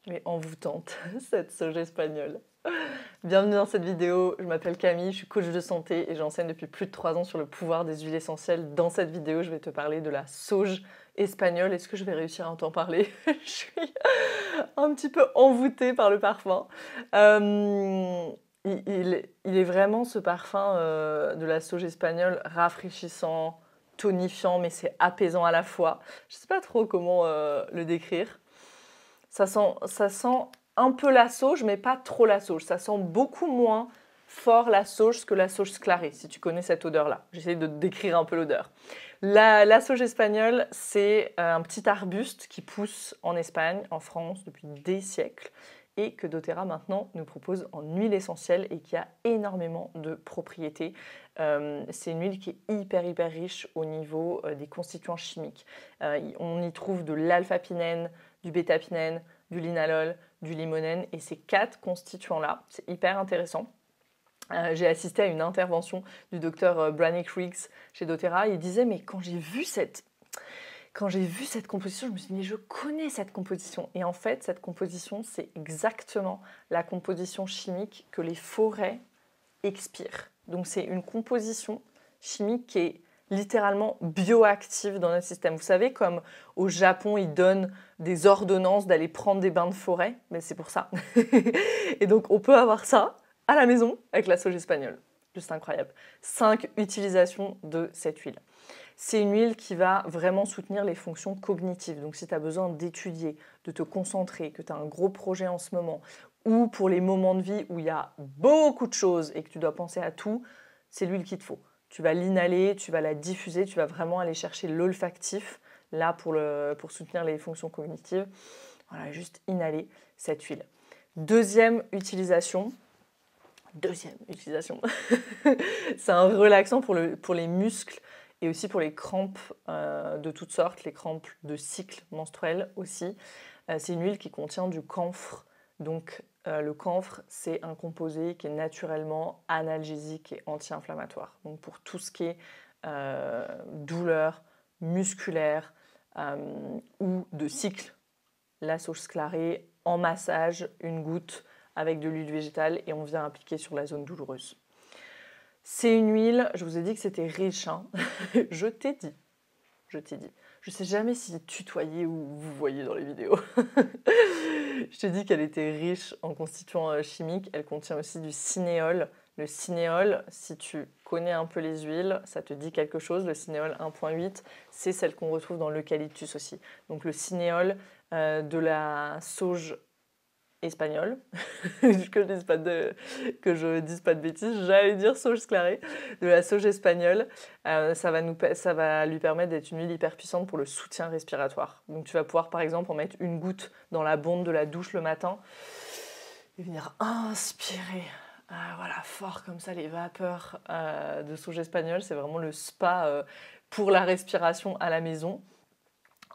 et envoûtante, cette sauge espagnole. Bienvenue dans cette vidéo, je m'appelle Camille, je suis coach de santé et j'enseigne depuis plus de 3 ans sur le pouvoir des huiles essentielles. Dans cette vidéo, je vais te parler de la sauge espagnole. Est-ce que je vais réussir à t'en parler? Je suis un petit peu envoûtée par le parfum. Il est vraiment ce parfum de la sauge espagnole rafraîchissant, tonifiant, mais c'est apaisant à la fois. Je ne sais pas trop comment le décrire. Ça sent un peu la sauge, mais pas trop la sauge. Ça sent beaucoup moins fort la sauge que la sauge sclarée, si tu connais cette odeur-là. J'essaie de décrire un peu l'odeur. La sauge espagnole, c'est un petit arbuste qui pousse en Espagne, en France, depuis des siècles, et que doTERRA maintenant nous propose en huile essentielle et qui a énormément de propriétés. C'est une huile qui est hyper riche au niveau des constituants chimiques. On y trouve de l'alpha-pinène, du bêta-pinène, du linalol, du limonène, et ces 4 constituants-là, c'est hyper intéressant. J'ai assisté à une intervention du docteur Brannick Riggs chez doTERRA. Il disait, mais quand j'ai vu cette composition, je me suis dit, mais je connais cette composition. Et en fait, cette composition, c'est exactement la composition chimique que les forêts expirent. Donc c'est une composition chimique qui est littéralement bioactive dans notre système. Vous savez, comme au Japon, ils donnent des ordonnances d'aller prendre des bains de forêt, mais c'est pour ça. Et donc on peut avoir ça à la maison avec la sauge espagnole. Juste incroyable. 5 utilisations de cette huile. C'est une huile qui va vraiment soutenir les fonctions cognitives. Donc si tu as besoin d'étudier, de te concentrer, que tu as un gros projet en ce moment, ou pour les moments de vie où il y a beaucoup de choses et que tu dois penser à tout, c'est l'huile qu'il te faut. Tu vas l'inhaler, tu vas la diffuser, tu vas vraiment aller chercher l'olfactif, là pour soutenir les fonctions cognitives. Voilà, juste inhaler cette huile. Deuxième utilisation, c'est un relaxant pour les muscles et aussi pour les crampes de toutes sortes, les crampes de cycle menstruel aussi. C'est une huile qui contient du camphre. Donc le camphre, c'est un composé qui est naturellement analgésique et anti-inflammatoire. Donc pour tout ce qui est douleur musculaire ou de cycle, la sauge sclarée en massage, une goutte avec de l'huile végétale et on vient appliquer sur la zone douloureuse. C'est une huile, je vous ai dit que c'était riche, hein. Je t'ai dit. Je ne sais jamais si tutoyer ou vous voyez dans les vidéos. Je te dis qu'elle était riche en constituants chimiques. Elle contient aussi du cinéole. Le cinéole, si tu connais un peu les huiles, ça te dit quelque chose. Le cinéole 1.8, c'est celle qu'on retrouve dans l'eucalyptus aussi. Donc le cinéole de la sauge espagnole, que je dise pas de bêtises, j'allais dire sauge sclarée, de la sauge espagnole, ça va lui permettre d'être une huile hyper puissante pour le soutien respiratoire. Donc tu vas pouvoir par exemple en mettre une goutte dans la bonde de la douche le matin et venir inspirer. Voilà, fort comme ça les vapeurs de sauge espagnole, c'est vraiment le spa pour la respiration à la maison.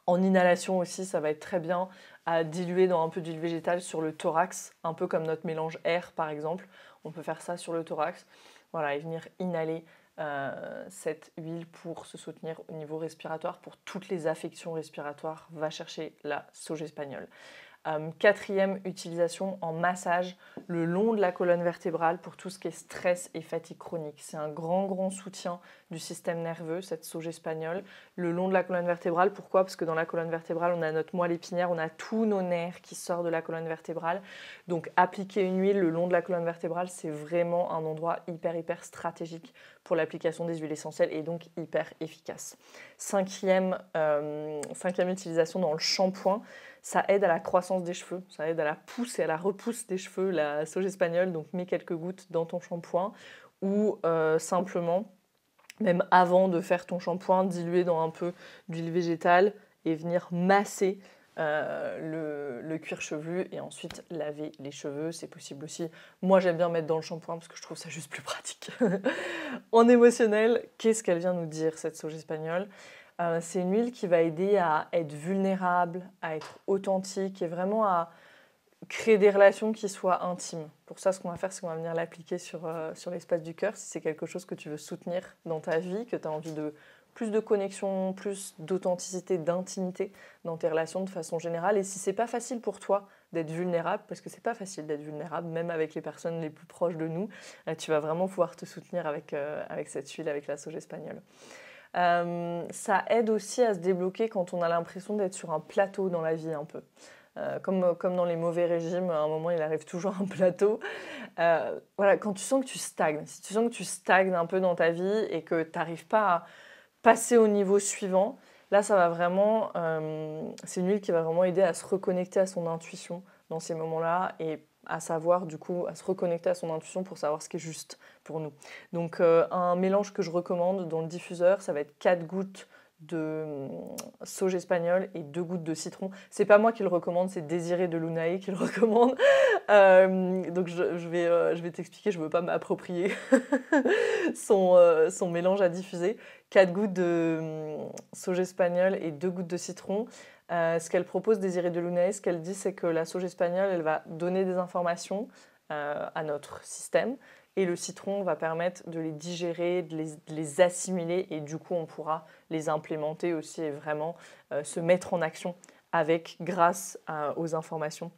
En inhalation aussi, ça va être très bien à diluer dans un peu d'huile végétale sur le thorax, un peu comme notre mélange air par exemple. On peut faire ça sur le thorax. Voilà, et venir inhaler cette huile pour se soutenir au niveau respiratoire, pour toutes les affections respiratoires. Va chercher la sauge espagnole. 4e utilisation en massage le long de la colonne vertébrale pour tout ce qui est stress et fatigue chronique. C'est un grand soutien du système nerveux, cette sauge espagnole, le long de la colonne vertébrale. Pourquoi? Parce que dans la colonne vertébrale, on a notre moelle épinière, on a tous nos nerfs qui sortent de la colonne vertébrale. Donc appliquer une huile le long de la colonne vertébrale, c'est vraiment un endroit hyper stratégique pour l'application des huiles essentielles et donc hyper efficace. 5e utilisation dans le shampoing, ça aide à la croissance des cheveux, ça aide à la pousse et à la repousse des cheveux, la sauge espagnole. Donc mets quelques gouttes dans ton shampoing ou simplement, même avant de faire ton shampoing, diluer dans un peu d'huile végétale et venir masser le cuir chevelu et ensuite laver les cheveux. C'est possible aussi. Moi, j'aime bien mettre dans le shampoing parce que je trouve ça juste plus pratique. En émotionnel, qu'est-ce qu'elle vient nous dire, cette sauge espagnole? C'est une huile qui va aider à être vulnérable, à être authentique et vraiment à créer des relations qui soient intimes. Pour ça, ce qu'on va faire, c'est qu'on va venir l'appliquer sur l'espace du cœur. Si c'est quelque chose que tu veux soutenir dans ta vie, que tu as envie de plus de connexion, plus d'authenticité, d'intimité dans tes relations de façon générale. Et si c'est pas facile pour toi d'être vulnérable, parce que c'est pas facile d'être vulnérable, même avec les personnes les plus proches de nous, tu vas vraiment pouvoir te soutenir avec cette huile, avec la sauge espagnole. Ça aide aussi à se débloquer quand on a l'impression d'être sur un plateau dans la vie un peu. Comme dans les mauvais régimes, à un moment il arrive toujours un plateau. Voilà, quand tu sens que tu stagnes, si tu sens que tu stagnes un peu dans ta vie et que tu n'arrives pas à passer au niveau suivant, là ça va vraiment, c'est une huile qui va vraiment aider à se reconnecter à son intuition dans ces moments-là et à savoir du coup, à se reconnecter à son intuition pour savoir ce qui est juste pour nous. Donc un mélange que je recommande dans le diffuseur, ça va être 4 gouttes de sauge espagnole et 2 gouttes de citron. C'est pas moi qui le recommande, c'est Désiré de Lunae qui le recommande. Donc je vais t'expliquer, je veux pas m'approprier son mélange à diffuser. 4 gouttes de sauge espagnole et 2 gouttes de citron. Ce qu'elle propose, Désiré de Lunae, ce qu'elle dit, c'est que la sauge espagnole, elle va donner des informations à notre système et le citron va permettre de les digérer, de les assimiler et du coup, on pourra les implémenter aussi et vraiment se mettre en action grâce aux informations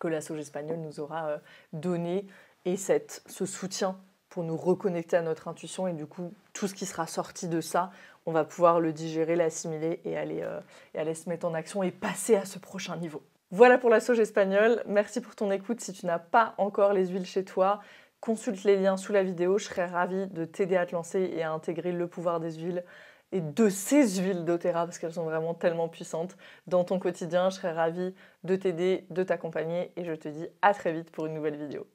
que la sauge espagnole nous aura données et ce soutien pour nous reconnecter à notre intuition et du coup, tout ce qui sera sorti de ça, on va pouvoir le digérer, l'assimiler et aller se mettre en action et passer à ce prochain niveau. Voilà pour la sauge espagnole. Merci pour ton écoute. Si tu n'as pas encore les huiles chez toi, consulte les liens sous la vidéo. Je serais ravie de t'aider à te lancer et à intégrer le pouvoir des huiles et de ces huiles doTERRA parce qu'elles sont vraiment tellement puissantes dans ton quotidien. Je serais ravie de t'aider, de t'accompagner et je te dis à très vite pour une nouvelle vidéo.